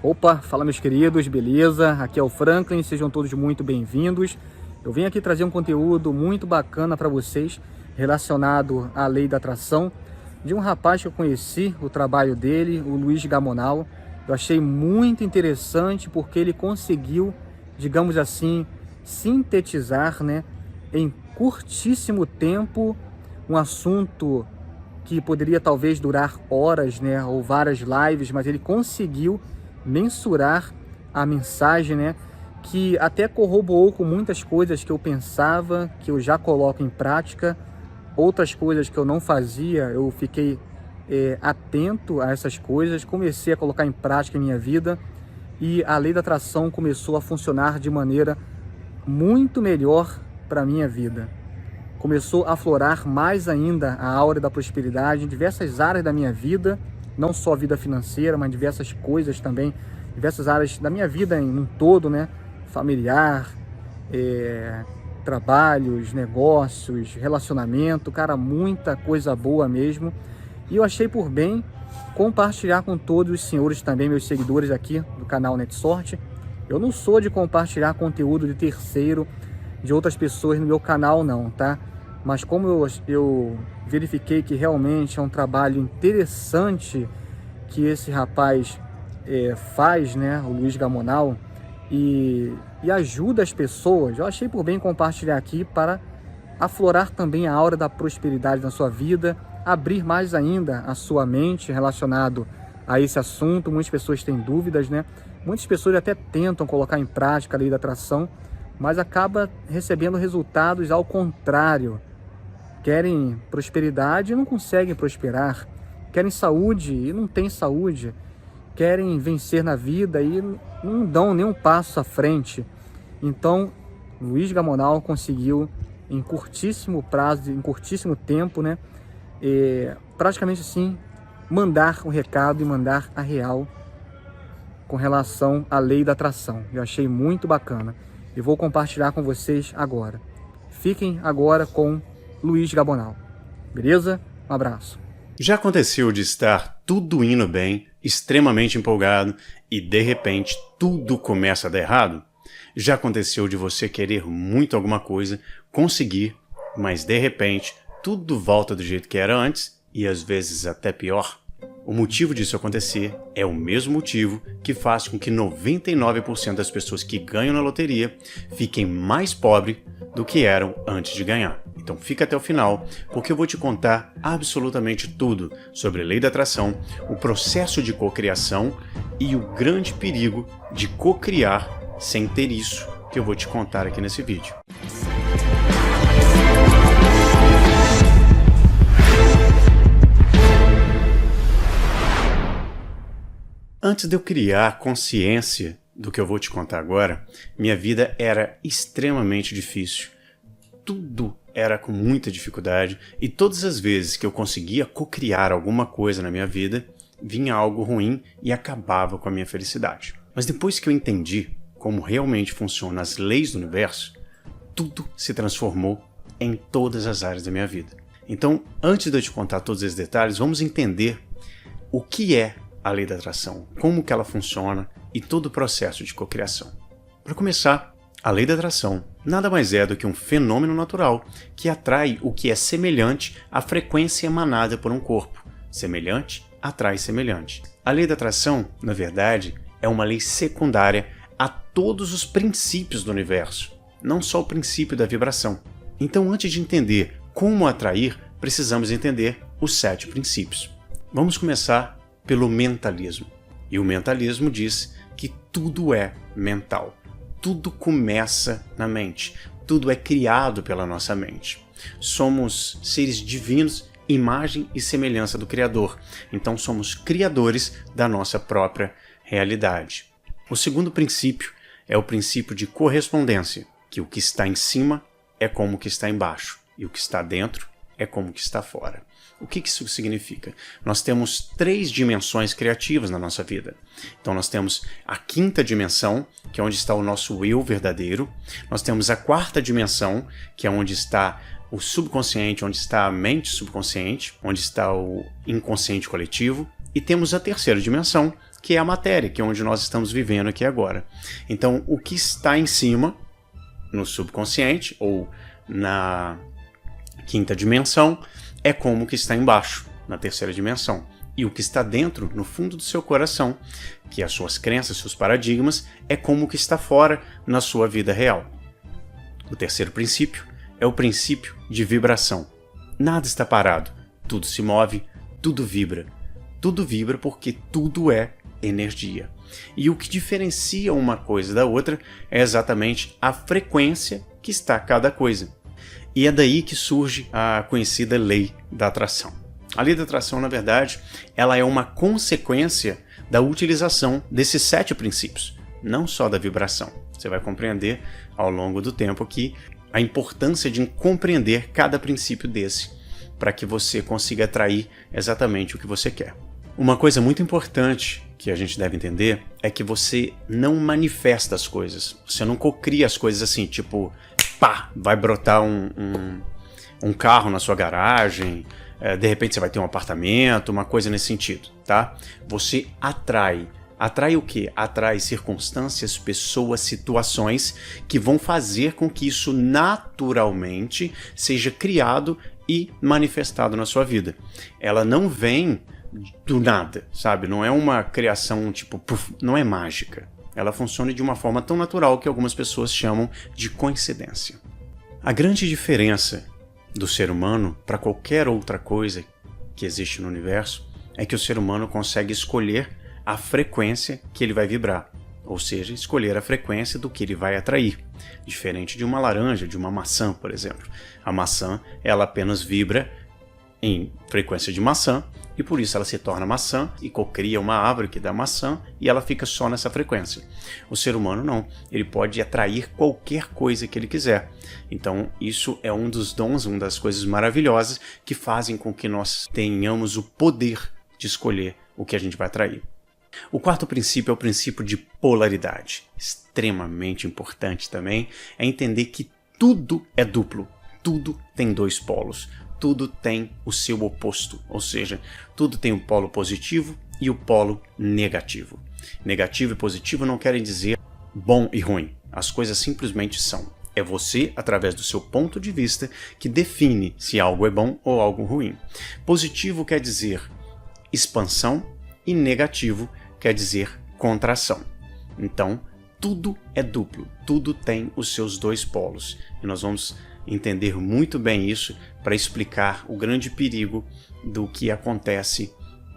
Opa, fala meus queridos, beleza? Aqui é o Franklin, sejam todos muito bem-vindos. Eu venho aqui trazer um conteúdo muito bacana para vocês relacionado à lei da atração de um rapaz que eu conheci, o trabalho dele, o Luiz Gamonal. Eu achei muito interessante porque ele conseguiu, digamos assim, sintetizar, em curtíssimo tempo um assunto que poderia talvez durar horas, ou várias lives, mas ele conseguiu mensurar a mensagem, que até corroborou com muitas coisas que eu pensava, que eu já coloco em prática. Outras coisas que eu não fazia, eu fiquei atento a essas coisas, comecei a colocar em prática em minha vida e a lei da atração começou a funcionar de maneira muito melhor para a minha vida. Começou a aflorar mais ainda a aura da prosperidade em diversas áreas da minha vida, não só vida financeira, mas diversas coisas também, diversas áreas da minha vida em um todo, familiar, trabalhos, negócios, relacionamento, cara, muita coisa boa mesmo. E eu achei por bem compartilhar com todos os senhores também, meus seguidores aqui do canal NetSorte. Eu não sou de compartilhar conteúdo de terceiro, de outras pessoas no meu canal não, tá? Mas como eu verifiquei que realmente é um trabalho interessante que esse rapaz faz, o Luiz Gamonal, e ajuda as pessoas, eu achei por bem compartilhar aqui para aflorar também a aura da prosperidade na sua vida, abrir mais ainda a sua mente relacionado a esse assunto. Muitas pessoas têm dúvidas, Muitas pessoas até tentam colocar em prática a lei da atração, mas acaba recebendo resultados ao contrário. Querem prosperidade e não conseguem prosperar. Querem saúde e não têm saúde. Querem vencer na vida e não dão nenhum passo à frente. Então, Luiz Gamonal conseguiu, em curtíssimo prazo, em curtíssimo tempo, praticamente assim, mandar o recado e mandar a real com relação à lei da atração. Eu achei muito bacana e vou compartilhar com vocês agora. Fiquem agora com Luiz Gamonal, beleza? Um abraço. Já aconteceu de estar tudo indo bem, extremamente empolgado, e de repente tudo começa a dar errado? Já aconteceu de você querer muito alguma coisa, conseguir, mas de repente tudo volta do jeito que era antes, e às vezes até pior? O motivo disso acontecer é o mesmo motivo que faz com que 99% das pessoas que ganham na loteria fiquem mais pobres do que eram antes de ganhar. Então fica até o final, porque eu vou te contar absolutamente tudo sobre a lei da atração, o processo de cocriação e o grande perigo de cocriar sem ter isso que eu vou te contar aqui nesse vídeo. Antes de eu criar consciência do que eu vou te contar agora, minha vida era extremamente difícil. Tudo era com muita dificuldade e todas as vezes que eu conseguia cocriar alguma coisa na minha vida, vinha algo ruim e acabava com a minha felicidade. Mas depois que eu entendi como realmente funcionam as leis do universo, tudo se transformou em todas as áreas da minha vida. Então, antes de eu te contar todos esses detalhes, vamos entender o que é a lei da atração, como que ela funciona e todo o processo de cocriação. Para começar, a lei da atração nada mais é do que um fenômeno natural que atrai o que é semelhante à frequência emanada por um corpo. Semelhante atrai semelhante. A lei da atração, na verdade, é uma lei secundária a todos os princípios do universo, não só o princípio da vibração. Então, antes de entender como atrair, precisamos entender os 7 princípios. Vamos começar pelo mentalismo. E o mentalismo diz que tudo é mental. Tudo começa na mente. Tudo é criado pela nossa mente. Somos seres divinos, imagem e semelhança do Criador. Então somos criadores da nossa própria realidade. O segundo princípio é o princípio de correspondência, que o que está em cima é como o que está embaixo, e o que está dentro é como o que está fora. O que isso significa? Nós temos 3 dimensões criativas na nossa vida. Então nós temos a 5ª dimensão, que é onde está o nosso eu verdadeiro. Nós temos a 4ª dimensão, que é onde está o subconsciente, onde está a mente subconsciente, onde está o inconsciente coletivo. E temos a 3ª dimensão, que é a matéria, que é onde nós estamos vivendo aqui agora. Então, o que está em cima, no subconsciente, ou na quinta dimensão, é como o que está embaixo, na terceira dimensão. E o que está dentro, no fundo do seu coração, que é as suas crenças, seus paradigmas, é como o que está fora na sua vida real. O terceiro princípio é o princípio de vibração. Nada está parado, tudo se move, tudo vibra. Tudo vibra porque tudo é energia. E o que diferencia uma coisa da outra é exatamente a frequência que está cada coisa. E é daí que surge a conhecida lei da atração. A lei da atração, na verdade, ela é uma consequência da utilização desses 7 princípios, não só da vibração. Você vai compreender ao longo do tempo aqui a importância de compreender cada princípio desse, para que você consiga atrair exatamente o que você quer. Uma coisa muito importante que a gente deve entender é que você não manifesta as coisas. Você não cocria as coisas assim, tipo, pá, vai brotar um carro na sua garagem, de repente você vai ter um apartamento, uma coisa nesse sentido, tá? Você atrai. Atrai o quê? Atrai circunstâncias, pessoas, situações que vão fazer com que isso naturalmente seja criado e manifestado na sua vida. Ela não vem do nada, sabe? Não é uma criação tipo, puff, não é mágica. Ela funciona de uma forma tão natural que algumas pessoas chamam de coincidência. A grande diferença do ser humano para qualquer outra coisa que existe no universo é que o ser humano consegue escolher a frequência que ele vai vibrar, ou seja, escolher a frequência do que ele vai atrair, diferente de uma laranja, de uma maçã, por exemplo. A maçã, ela apenas vibra em frequência de maçã e por isso ela se torna maçã e cocria uma árvore que dá maçã e ela fica só nessa frequência. O ser humano não, ele pode atrair qualquer coisa que ele quiser. Então isso é um dos dons, uma das coisas maravilhosas que fazem com que nós tenhamos o poder de escolher o que a gente vai atrair. O quarto princípio é o princípio de polaridade. Extremamente importante também é entender que tudo é duplo, tudo tem 2 polos. Tudo tem o seu oposto, ou seja, tudo tem o polo positivo e o polo negativo. Negativo e positivo não querem dizer bom e ruim. As coisas simplesmente são. É você, através do seu ponto de vista, que define se algo é bom ou algo ruim. Positivo quer dizer expansão e negativo quer dizer contração. Então, tudo é duplo, tudo tem os seus 2 polos. E nós vamos entender muito bem isso para explicar o grande perigo do que acontece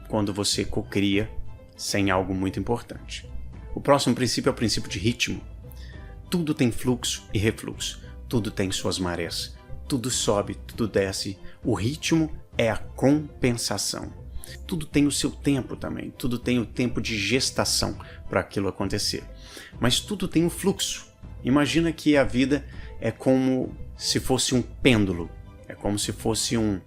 quando você cocria sem algo muito importante. O próximo princípio é o princípio de ritmo. Tudo tem fluxo e refluxo, tudo tem suas marés, tudo sobe, tudo desce. O ritmo é a compensação. Tudo tem o seu tempo também, tudo tem o tempo de gestação para aquilo acontecer. Mas tudo tem um fluxo. Imagina que a vida é como se fosse um pêndulo, é como se fosse um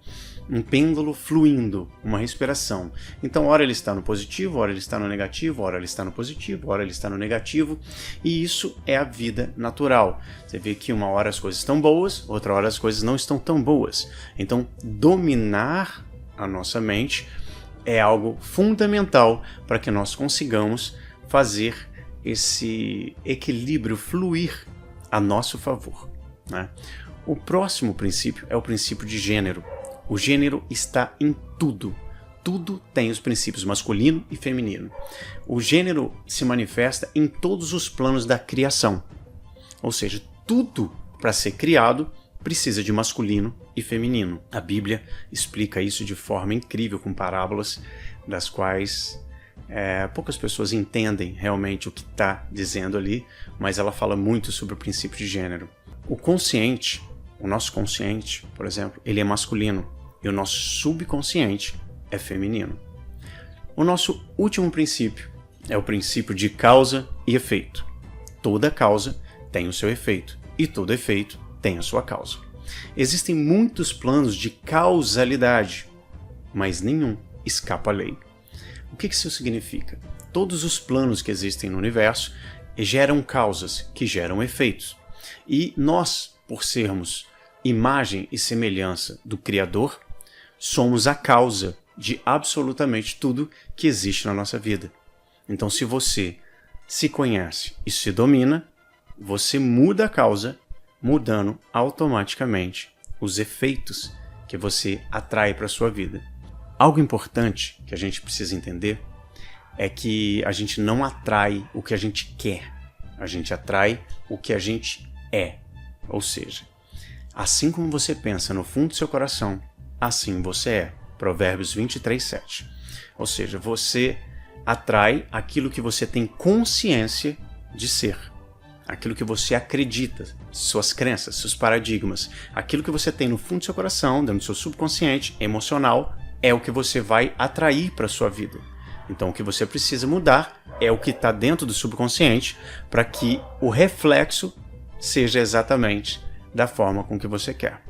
pêndulo fluindo, uma respiração. Então, ora ele está no positivo, ora ele está no negativo, ora ele está no positivo, ora ele está no negativo, e isso é a vida natural. Você vê que uma hora as coisas estão boas, outra hora as coisas não estão tão boas. Então, dominar a nossa mente é algo fundamental para que nós consigamos fazer esse equilíbrio fluir a nosso favor, né? O próximo princípio é o princípio de gênero. O gênero está em tudo. Tudo tem os princípios masculino e feminino. O gênero se manifesta em todos os planos da criação. Ou seja, tudo para ser criado precisa de masculino e feminino. A Bíblia explica isso de forma incrível, com parábolas das quais poucas pessoas entendem realmente o que está dizendo ali, mas ela fala muito sobre o princípio de gênero. O consciente, o nosso consciente, por exemplo, ele é masculino e o nosso subconsciente é feminino. O nosso último princípio é o princípio de causa e efeito. Toda causa tem o seu efeito e todo efeito tem a sua causa. Existem muitos planos de causalidade, mas nenhum escapa à lei. O que isso significa? Todos os planos que existem no universo geram causas que geram efeitos. E nós, por sermos imagem e semelhança do Criador, somos a causa de absolutamente tudo que existe na nossa vida. Então, se você se conhece e se domina, você muda a causa, mudando automaticamente os efeitos que você atrai para a sua vida. Algo importante que a gente precisa entender é que a gente não atrai o que a gente quer, a gente atrai o que a gente é. Ou seja, assim como você pensa no fundo do seu coração, assim você é. Provérbios 23:7. Ou seja, você atrai aquilo que você tem consciência de ser. Aquilo que você acredita, suas crenças, seus paradigmas. Aquilo que você tem no fundo do seu coração, dentro do seu subconsciente, emocional, é o que você vai atrair para a sua vida. Então, o que você precisa mudar é o que está dentro do subconsciente para que o reflexo seja exatamente da forma com que você quer.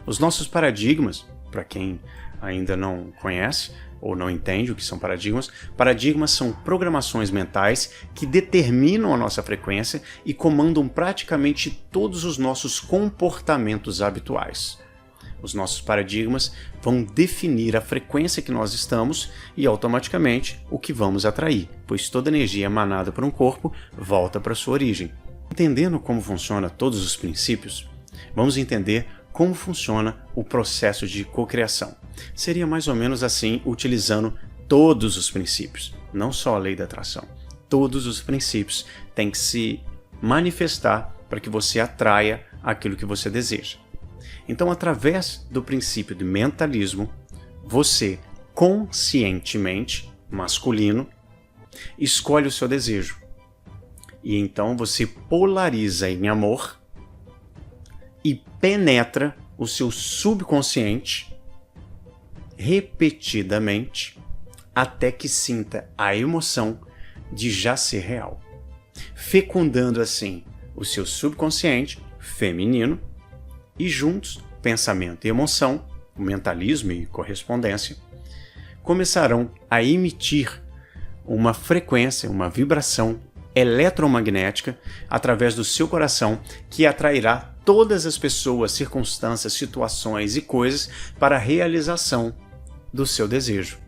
Os nossos paradigmas, para quem ainda não conhece ou não entende o que são paradigmas, paradigmas são programações mentais que determinam a nossa frequência e comandam praticamente todos os nossos comportamentos habituais. Os nossos paradigmas vão definir a frequência que nós estamos e automaticamente o que vamos atrair, pois toda energia emanada por um corpo volta para sua origem. Entendendo como funciona todos os princípios, vamos entender como funciona o processo de cocriação. Seria mais ou menos assim, utilizando todos os princípios, não só a lei da atração. Todos os princípios têm que se manifestar para que você atraia aquilo que você deseja. Então, através do princípio de mentalismo, você conscientemente, masculino, escolhe o seu desejo. E então você polariza em amor e penetra o seu subconsciente repetidamente até que sinta a emoção de já ser real, fecundando assim o seu subconsciente feminino e juntos, pensamento e emoção, o mentalismo e correspondência, começarão a emitir uma frequência, uma vibração eletromagnética através do seu coração que atrairá todas as pessoas, circunstâncias, situações e coisas para a realização do seu desejo.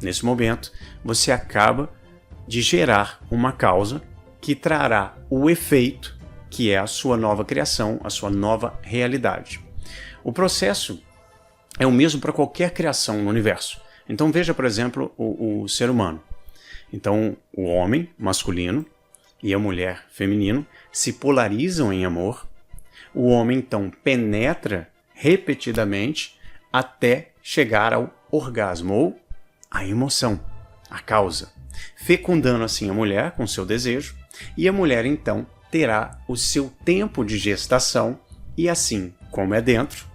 Nesse momento, você acaba de gerar uma causa que trará o efeito, que é a sua nova criação, a sua nova realidade. O processo é o mesmo para qualquer criação no universo. Então veja, por exemplo, o ser humano. Então o homem masculino e a mulher feminino se polarizam em amor. O homem então penetra repetidamente até chegar ao orgasmo ou a emoção, a causa, fecundando assim a mulher com seu desejo, e a mulher então terá o seu tempo de gestação e assim como é dentro,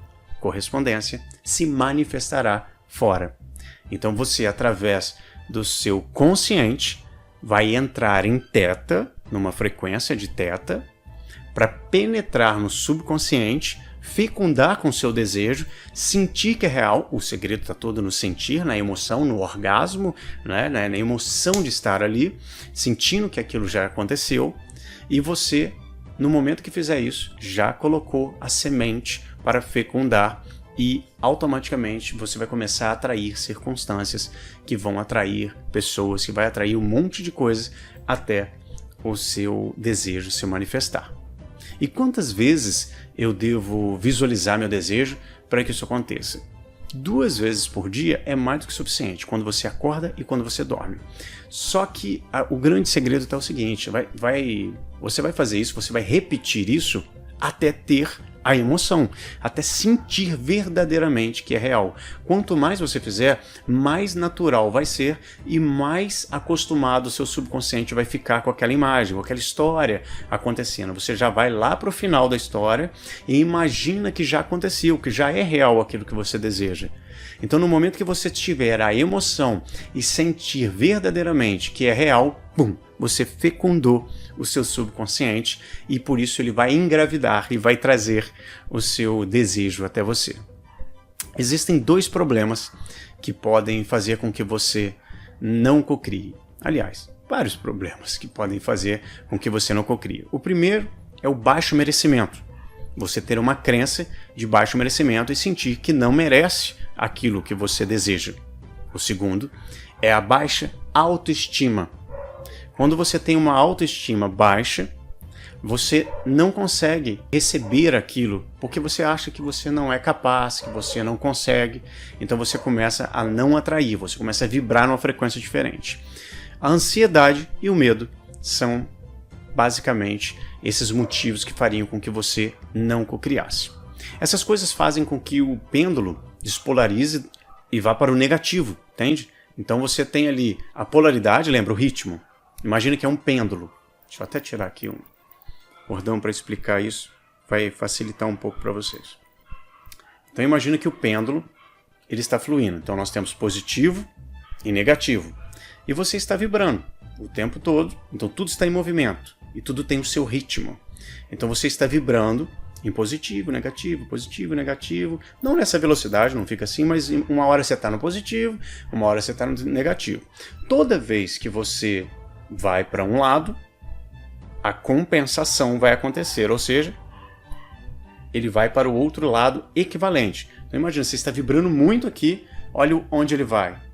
correspondência, se manifestará fora. Então você, através do seu consciente, vai entrar em teta, numa frequência de teta, para penetrar no subconsciente, fecundar com seu desejo, sentir que é real. O segredo está todo no sentir, na emoção, no orgasmo, né? Na emoção de estar ali, sentindo que aquilo já aconteceu. E você, no momento que fizer isso, já colocou a semente para fecundar e automaticamente você vai começar a atrair circunstâncias que vão atrair pessoas, que vai atrair um monte de coisas até o seu desejo se manifestar. E quantas vezes eu devo visualizar meu desejo para que isso aconteça? 2 vezes por dia é mais do que suficiente, quando você acorda e quando você dorme. Só que o grande segredo está o seguinte, você vai fazer isso, você vai repetir isso até ter a emoção, até sentir verdadeiramente que é real. Quanto mais você fizer, mais natural vai ser e mais acostumado o seu subconsciente vai ficar com aquela imagem, com aquela história acontecendo. Você já vai lá para o final da história e imagina que já aconteceu, que já é real aquilo que você deseja. Então, no momento que você tiver a emoção e sentir verdadeiramente que é real, pum, você fecundou o seu subconsciente e por isso ele vai engravidar e vai trazer o seu desejo até você. Existem 2 problemas que podem fazer com que você não cocrie. Aliás, vários problemas que podem fazer com que você não cocrie. O primeiro é o baixo merecimento. Você ter uma crença de baixo merecimento e sentir que não merece aquilo que você deseja. O segundo é a baixa autoestima. Quando você tem uma autoestima baixa, você não consegue receber aquilo, porque você acha que você não é capaz, que você não consegue. Então você começa a não atrair, você começa a vibrar numa frequência diferente. A ansiedade e o medo são basicamente esses motivos que fariam com que você não cocriasse. Essas coisas fazem com que o pêndulo despolarize e vá para o negativo, entende? Então você tem ali a polaridade, lembra o ritmo? Imagina que é um pêndulo. Deixa eu até tirar aqui um bordão para explicar isso, vai facilitar um pouco para vocês. Então imagina que o pêndulo ele está fluindo. Então nós temos positivo e negativo. E você está vibrando o tempo todo. Então tudo está em movimento e tudo tem o seu ritmo. Então você está vibrando em positivo, negativo. Não nessa velocidade, não fica assim, mas uma hora você está no positivo, uma hora você está no negativo. Toda vez que você vai para um lado, a compensação vai acontecer, ou seja, ele vai para o outro lado equivalente. Então imagina, você está vibrando muito aqui, olha onde ele vai.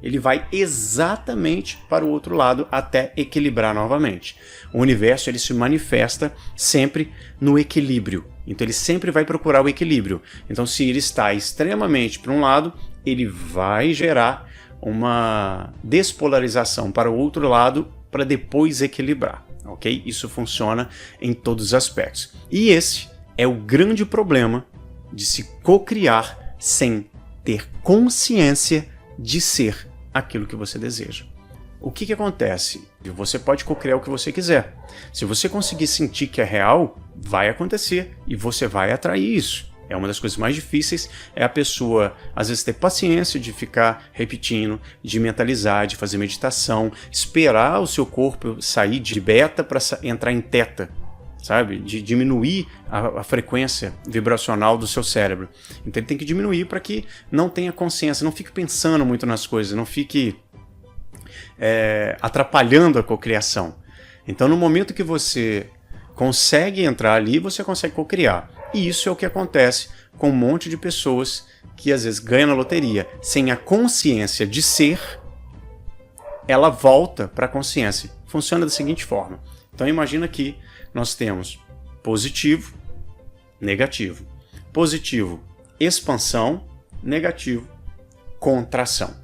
Ele vai exatamente para o outro lado até equilibrar novamente. O universo ele se manifesta sempre no equilíbrio. Então ele sempre vai procurar o equilíbrio. Então se ele está extremamente para um lado, ele vai gerar uma despolarização para o outro lado para depois equilibrar. Ok? Isso funciona em todos os aspectos. E esse é o grande problema de se cocriar sem ter consciência de ser aquilo que você deseja. O que acontece? Você pode cocriar o que você quiser. Se você conseguir sentir que é real, vai acontecer e você vai atrair isso. É uma das coisas mais difíceis, é a pessoa, às vezes, ter paciência de ficar repetindo, de mentalizar, de fazer meditação, esperar o seu corpo sair de beta para entrar em teta, sabe? De diminuir a frequência vibracional do seu cérebro. Então ele tem que diminuir para que não tenha consciência, não fique pensando muito nas coisas, não fique atrapalhando a cocriação. Então no momento que você consegue entrar ali, você consegue cocriar. E isso é o que acontece com um monte de pessoas que às vezes ganham na loteria. Sem a consciência de ser, ela volta para a consciência. Funciona da seguinte forma. Então imagina que nós temos positivo, negativo. Positivo, expansão. Negativo, contração.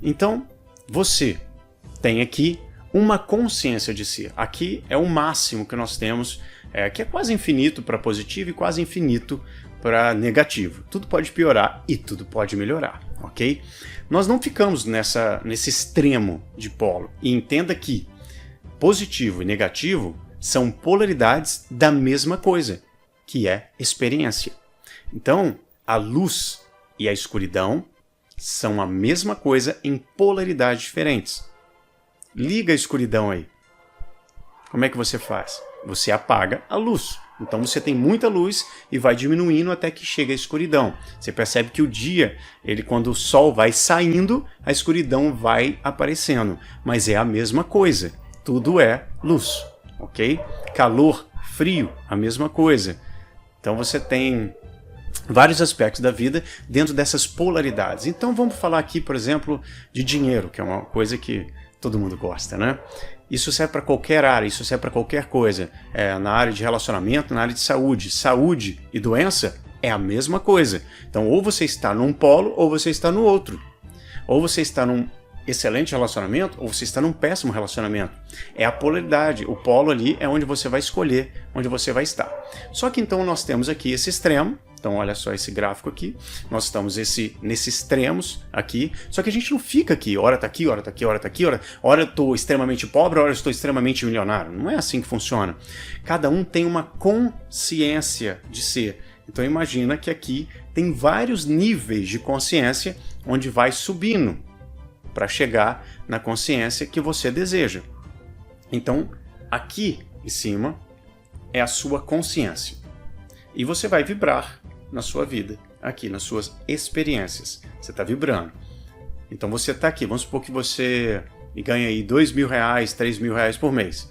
Então você tem aqui uma consciência de si. Aqui é o máximo que nós temos, que é quase infinito para positivo e quase infinito para negativo. Tudo pode piorar e tudo pode melhorar, ok? Nós não ficamos nesse extremo de polo. E entenda que positivo e negativo são polaridades da mesma coisa, que é experiência. Então, a luz e a escuridão são a mesma coisa em polaridades diferentes. Liga a escuridão aí. Como é que você faz? Você apaga a luz. Então você tem muita luz e vai diminuindo até que chega a escuridão. Você percebe que o dia, quando o sol vai saindo, a escuridão vai aparecendo. Mas é a mesma coisa. Tudo é luz, ok? Calor, frio, a mesma coisa. Então você tem vários aspectos da vida dentro dessas polaridades. Então vamos falar aqui, por exemplo, de dinheiro, que é uma coisa que todo mundo gosta, né? Isso serve para qualquer área, isso serve para qualquer coisa. Na área de relacionamento, na área de saúde. Saúde e doença é a mesma coisa. Então, ou você está num polo, ou você está no outro. Ou você está num excelente relacionamento, ou você está num péssimo relacionamento. É a polaridade. O polo ali é onde você vai escolher, onde você vai estar. Só que então nós temos aqui esse extremo. Então olha só esse gráfico aqui, nós estamos nesses extremos aqui, só que a gente não fica aqui, hora tá aqui, hora tá aqui, hora tá aqui, hora eu estou extremamente pobre, hora eu estou extremamente milionário. Não é assim que funciona. Cada um tem uma consciência de ser. Então imagina que aqui tem vários níveis de consciência onde vai subindo para chegar na consciência que você deseja. Então aqui em cima é a sua consciência. E você vai vibrar na sua vida, aqui, nas suas experiências. Você está vibrando. Então você está aqui, vamos supor que você ganha aí R$2.000, R$3.000 por mês.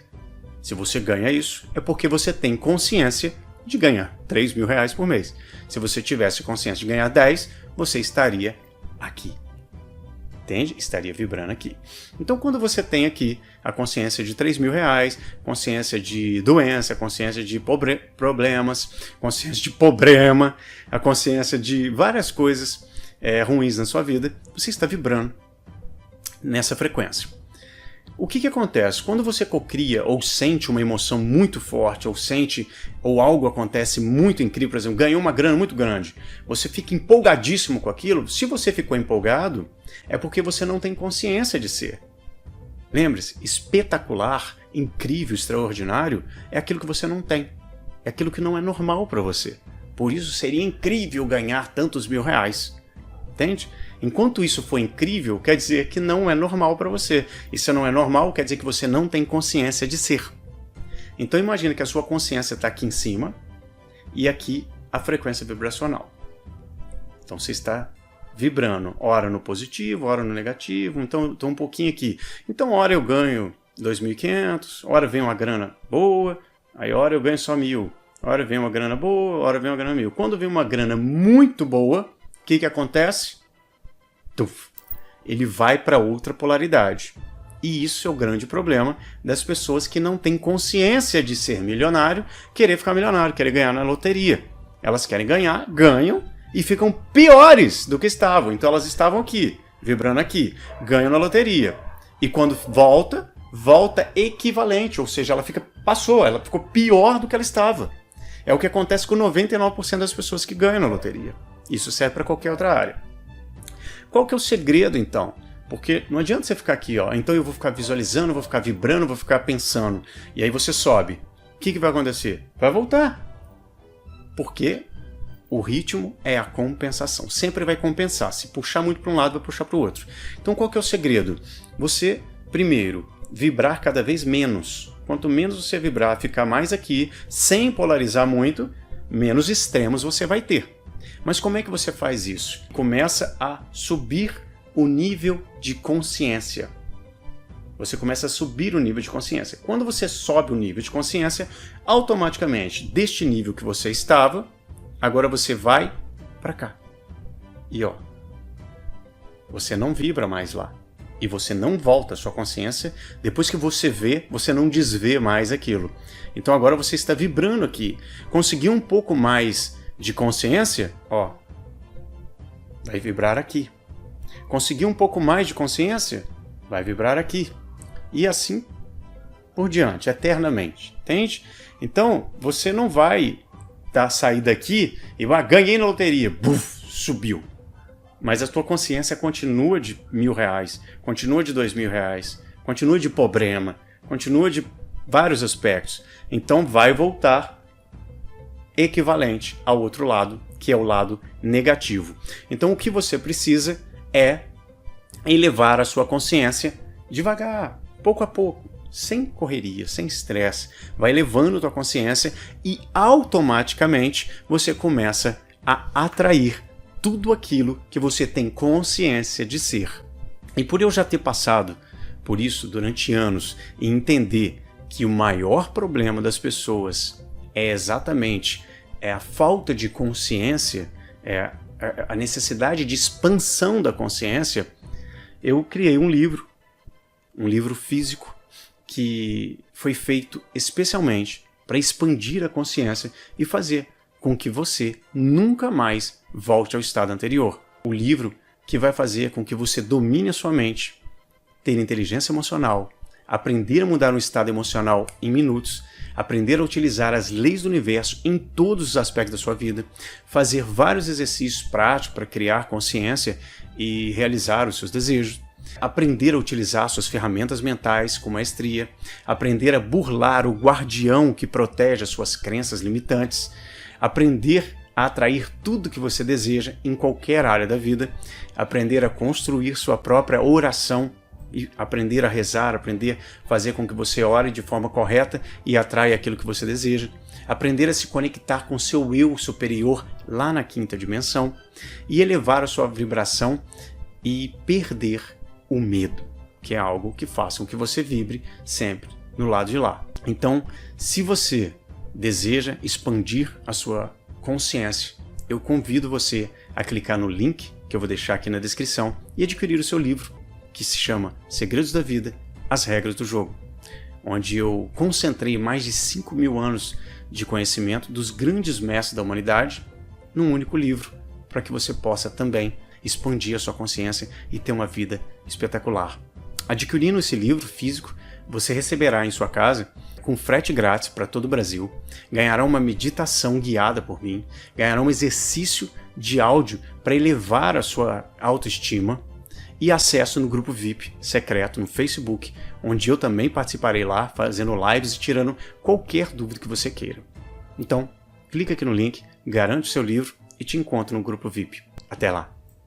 Se você ganha isso, é porque você tem consciência de ganhar R$3.000 por mês. Se você tivesse consciência de ganhar 10, você estaria aqui. Entende? Estaria vibrando aqui. Então quando você tem aqui a consciência de R$3.000, consciência de doença, consciência de problemas, consciência de problema, a consciência de várias coisas ruins na sua vida. Você está vibrando nessa frequência. O que acontece? Quando você cocria ou sente uma emoção muito forte, ou algo acontece muito incrível, por exemplo, ganhou uma grana muito grande, você fica empolgadíssimo com aquilo. Se você ficou empolgado, é porque você não tem consciência de ser. Lembre-se, espetacular, incrível, extraordinário é aquilo que você não tem. É aquilo que não é normal para você. Por isso seria incrível ganhar tantos R$1.000. Entende? Enquanto isso for incrível, quer dizer que não é normal para você. E se não é normal, quer dizer que você não tem consciência de ser. Então imagine que a sua consciência está aqui em cima e aqui a frequência vibracional. Então você está vibrando, ora no positivo, ora no negativo, então estou um pouquinho aqui. Então ora eu ganho 2.500, ora vem uma grana boa, aí ora eu ganho só 1.000, ora vem uma grana boa, ora vem uma grana 1.000. Quando vem uma grana muito boa, o que acontece? Ele vai para outra polaridade. E isso é o grande problema das pessoas que não têm consciência de ser milionário, querer ficar milionário, querer ganhar na loteria. Elas querem ganhar, ganham e ficam piores do que estavam. Então elas estavam aqui, vibrando aqui, ganham na loteria. E quando volta equivalente, ou seja, ela ficou pior do que ela estava. É o que acontece com 99% das pessoas que ganham na loteria. Isso serve para qualquer outra área. Qual que é o segredo, então? Porque não adianta você ficar aqui, ó. Então eu vou ficar visualizando, vou ficar vibrando, vou ficar pensando. E aí você sobe. O que vai acontecer? Vai voltar. Porque o ritmo é a compensação. Sempre vai compensar. Se puxar muito para um lado, vai puxar para o outro. Então qual que é o segredo? Você, primeiro, vibrar cada vez menos. Quanto menos você vibrar, ficar mais aqui, sem polarizar muito, menos extremos você vai ter. Mas como é que você faz isso? Começa a subir o nível de consciência. Você começa a subir o nível de consciência. Quando você sobe o nível de consciência, automaticamente, deste nível que você estava, agora você vai para cá. E ó, você não vibra mais lá. E você não volta a sua consciência. Depois que você vê, você não desvê mais aquilo. Então agora você está vibrando aqui. Conseguiu um pouco mais de consciência, ó, vai vibrar aqui. Conseguiu um pouco mais de consciência, vai vibrar aqui. E assim por diante, eternamente. Entende? Então, você não vai sair daqui e ganhei na loteria, buf, subiu. Mas a tua consciência continua de R$1.000, continua de R$2.000, continua de problema, continua de vários aspectos. Então vai voltar equivalente ao outro lado, que é o lado negativo. Então o que você precisa é elevar a sua consciência devagar, pouco a pouco, sem correria, sem estresse. Vai elevando a tua consciência e automaticamente você começa a atrair tudo aquilo que você tem consciência de ser. E por eu já ter passado por isso durante anos e entender que o maior problema das pessoas é exatamente a falta de consciência, a necessidade de expansão da consciência, eu criei um livro físico que foi feito especialmente para expandir a consciência e fazer com que você nunca mais volte ao estado anterior. O livro que vai fazer com que você domine a sua mente, ter inteligência emocional, aprender a mudar um estado emocional em minutos, aprender a utilizar as leis do universo em todos os aspectos da sua vida, fazer vários exercícios práticos para criar consciência e realizar os seus desejos, aprender a utilizar suas ferramentas mentais com maestria, aprender a burlar o guardião que protege as suas crenças limitantes, aprender a atrair tudo que você deseja em qualquer área da vida, aprender a construir sua própria oração, e aprender a rezar, aprender a fazer com que você ore de forma correta e atraia aquilo que você deseja, aprender a se conectar com seu eu superior lá na quinta dimensão e elevar a sua vibração e perder o medo, que é algo que faça com que você vibre sempre no lado de lá. Então, se você deseja expandir a sua consciência, eu convido você a clicar no link que eu vou deixar aqui na descrição e adquirir o seu livro, que se chama Segredos da Vida, As Regras do Jogo, onde eu concentrei mais de 5.000 anos de conhecimento dos grandes mestres da humanidade num único livro, para que você possa também expandir a sua consciência e ter uma vida espetacular. Adquirindo esse livro físico, você receberá em sua casa, com frete grátis para todo o Brasil, ganhará uma meditação guiada por mim, ganhará um exercício de áudio para elevar a sua autoestima e acesso no grupo VIP secreto no Facebook, onde eu também participarei lá, fazendo lives e tirando qualquer dúvida que você queira. Então, clica aqui no link, garante o seu livro e te encontro no grupo VIP. Até lá!